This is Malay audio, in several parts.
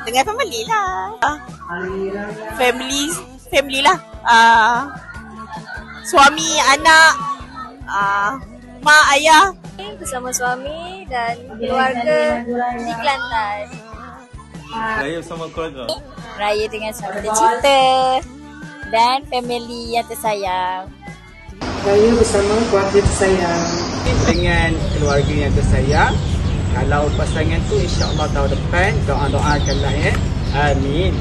Dengan family lah. Family lah. Suami, anak, mak, ayah. Bersama suami dan keluarga di Kelantan. Raya bersama keluarga. Raya dengan suami tercinta dan family yang tersayang. Raya bersama keluarga tersayang. Dengan keluarga yang tersayang. Kalau pasangan tu insya-Allah tahun depan doa-doakanlah ya. Amin.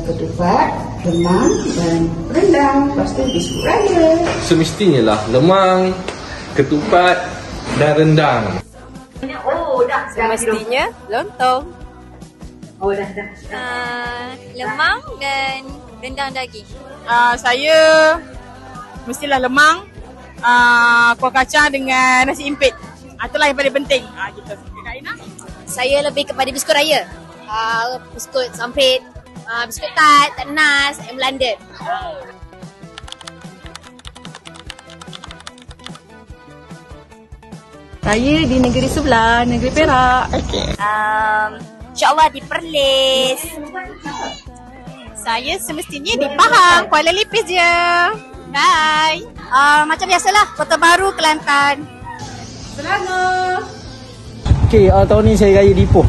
Ketupat, lemang dan rendang. Lepas tu biskut raya. Semestinya lah lemang, ketupat dan rendang. Semestinya lontong. Dah. Lemang dan rendang daging. Saya mestilah lemang, kuah kacang dengan nasi impit. Itulah yang paling penting. Gitu. Saya lebih kepada biskut raya. Biskut sampit, biskut tat, nas, ayam London. Saya di negeri sebelah, negeri Perak. InsyaAllah di Perlis. Saya semestinya di Pahang, Kuala Lumpur je. Bye. Macam biasalah, Kota Baru, Kelantan. Selangor. Okey, tahun ni saya raya di Ipoh.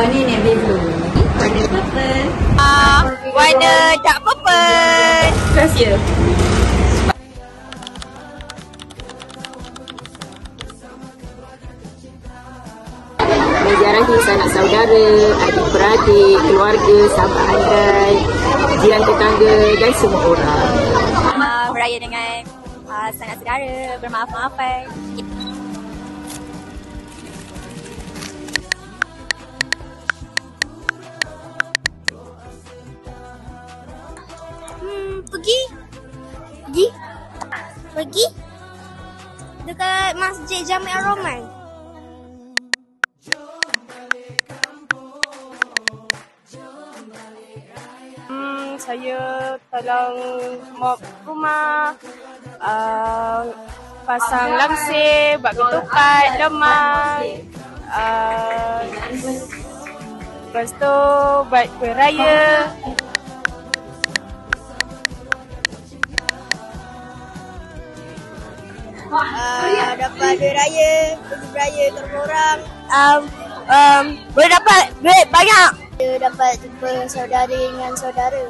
Ini navy blue. Warna purple. Warna dark purple. Rahsia. Menziarahi sanak saudara, adik-beradik, keluarga, sahabat handai, jiran tetangga dan semua orang. Beraya dengan sanak saudara, bermaaf-maafan. Pergi dekat Masjid Jami' Ar-Rahman. Saya tolong mop rumah, pasang langsir, buat ketupat, lemang, lepas tu buat kuih raya. Dapat duit raya, pergi beraya ke rumah orang. Boleh dapat duit banyak. Dia dapat jumpa saudara dengan saudara.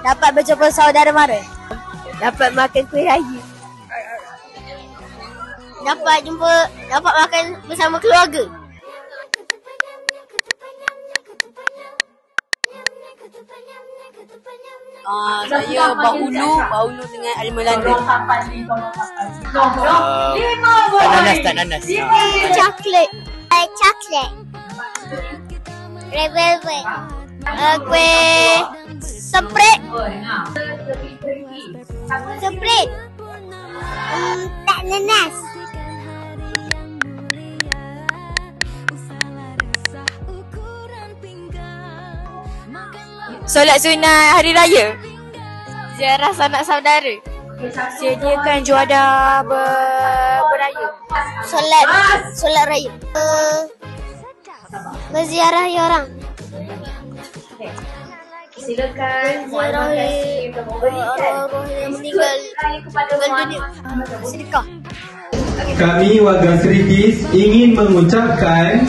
Dapat berjumpa saudara mara. Dapat makan kuih raya. Dapat makan bersama keluarga. Saya bahulu dengan ayam London. Tak nanas. Coklat. Red velvet. Kuih semprit. Tak nanas. Solat sunat hari raya. Ziarah sanak saudara. Sediakan juadah beraya. Solat raya. Berziarahi orang. Silakan Ziarahi orang yang meninggal dunia. Sedekah. Kami warga Seritis ingin mengucapkan